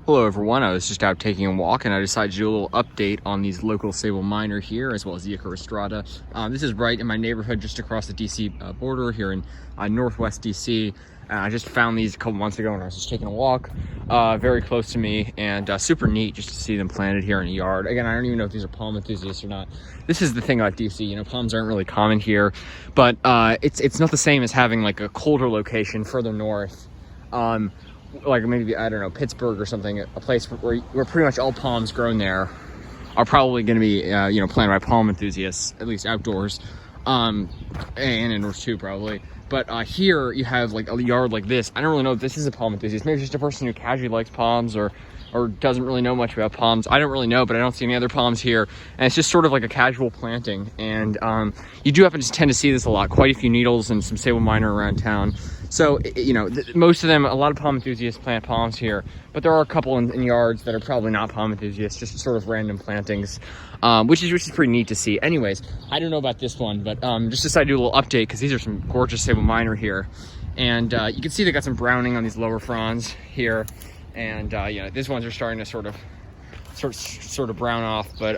Hello everyone, I was just out taking a walk and I decided to do a little update on these local Sabal minor here, as well as the Yucca rostrata. This is right in my neighborhood just across the DC border here in northwest DC. I just found these a couple months ago when I was just taking a walk very close to me, and super neat just to see them planted here in a yard. Again, I don't even know if these are palm enthusiasts or not. This is the thing about DC, you know, palms aren't really common here, but it's not the same as having like a colder location further north. Like maybe, I don't know, Pittsburgh or something, a place where pretty much all palms grown there are probably going to be, you know, planted by palm enthusiasts, at least outdoors, and indoors too, probably. But here you have like a yard like this. I don't really know if this is a palm enthusiast. Maybe it's just a person who casually likes palms or doesn't really know much about palms. I don't really know, but I don't see any other palms here. And it's just sort of like a casual planting. And you do happen to tend to see this a lot. Quite a few needles and some Sabal minor around town. So, you know, most of them, a lot of palm enthusiasts plant palms here, but there are a couple in yards that are probably not palm enthusiasts, just sort of random plantings, which is pretty neat to see. Anyways, I don't know about this one, but just decided to do a little update because these are some gorgeous Sabal minor here. And you can see they got some browning on these lower fronds here. And, you know, these ones are starting to sort of brown off, but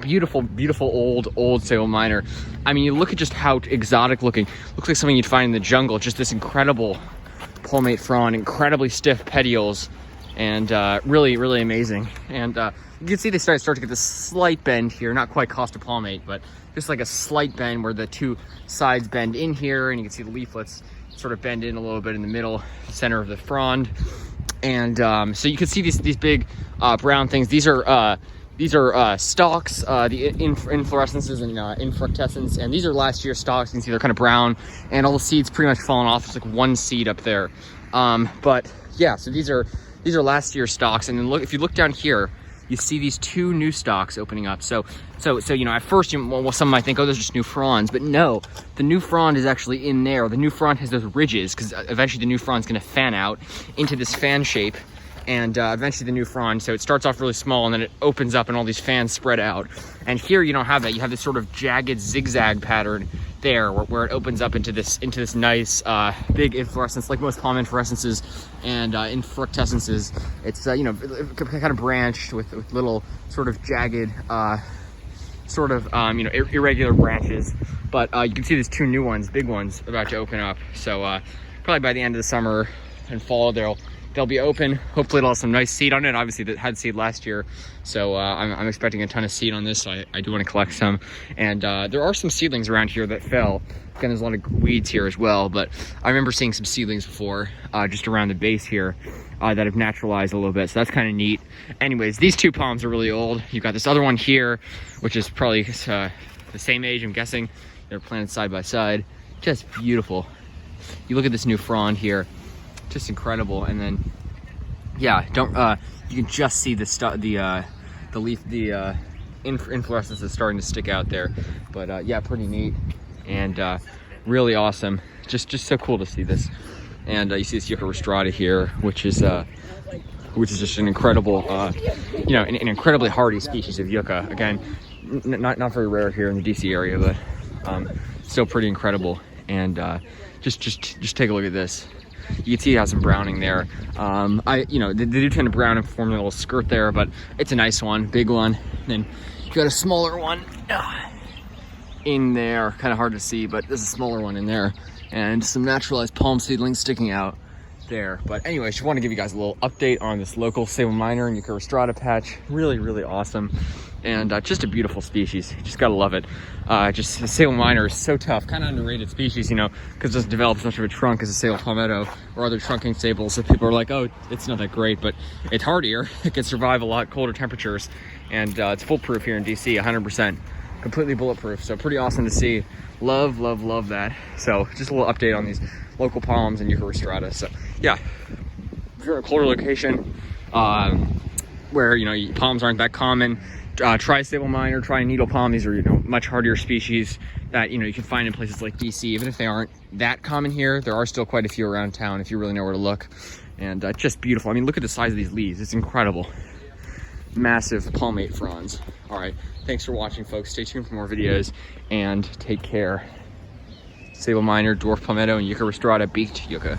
beautiful old Sabal minor. I mean, you look at just how exotic looking, looks like something you'd find in the jungle. Just this incredible palmate frond, incredibly stiff petioles, and really amazing. And you can see they start to get this slight bend here, not quite Costa palmate, but just like a slight bend where the two sides bend in here, and you can see the leaflets sort of bend in a little bit in the middle center of the frond. And so you can see these big brown things. These are stalks, the inflorescences and infructescence, and these are last year's stalks. You can see they're kind of brown, and all the seeds pretty much fallen off. It's like one seed up there. But yeah, so these are last year's stalks, and then look, if you look down here, you see these two new stalks opening up. So you know, at first some might think, oh, those are just new fronds, but no, the new frond is actually in there. The new frond has those ridges because eventually the new frond's going to fan out into this fan shape. And eventually the new frond, so it starts off really small and then it opens up and all these fans spread out. And here you don't have that. You have this sort of jagged zigzag pattern there where it opens up into this nice big inflorescence, like most palm inflorescences and infructescences. It's you know, kind of branched with little sort of jagged you know, irregular branches. But you can see there's two new ones, big ones, about to open up. So probably by the end of the summer and fall they'll be open. Hopefully it'll have some nice seed on it. Obviously it had seed last year, so I'm expecting a ton of seed on this, so I do want to collect some. And there are some seedlings around here that fell. Again, there's a lot of weeds here as well, but I remember seeing some seedlings before, just around the base here, that have naturalized a little bit, so that's kind of neat. Anyways, these two palms are really old. You've got this other one here, which is probably the same age, I'm guessing. They're planted side by side. Just beautiful. You look at this new frond here, just incredible. And then yeah, you can just see the leaf, the inflorescence is starting to stick out there. But yeah, pretty neat and really awesome. Just so cool to see this. And you see this Yucca rostrata here, which is just an incredible you know, an incredibly hardy species of yucca. Again, not very rare here in the DC area, but still pretty incredible. And just take a look at this. You can see it has some browning there. You know, they do tend to brown and form a little skirt there, but it's a nice one, big one. And then you got a smaller one in there, kind of hard to see, but there's a smaller one in there, and some naturalized palm seedlings sticking out there. But anyway, just want to give you guys a little update on this local Sabal minor and Yucca rostrata patch. Really awesome, and just a beautiful species. You just gotta love it. Just the Sabal minor is so tough, kind of underrated species, you know, because it doesn't develop as much of a trunk as a Sabal palmetto or other trunking sabals. So people are like, oh, it's not that great, but it's hardier. It can survive a lot colder temperatures, and it's foolproof here in DC, 100%, completely bulletproof. So pretty awesome to see. Love that. So just a little update on these local palms and Yucca rostrata. So yeah, if you're in a colder location where, you know, palms aren't that common, try Sabal minor, try needle palm. These are, you know, much hardier species that, you know, you can find in places like DC. Even if they aren't that common here, there are still quite a few around town if you really know where to look. And just beautiful. I mean, look at the size of these leaves. It's incredible. Massive palmate fronds. All right, thanks for watching, folks. Stay tuned for more videos, and take care. Sabal minor, dwarf palmetto, and Yucca rostrata, beaked yucca.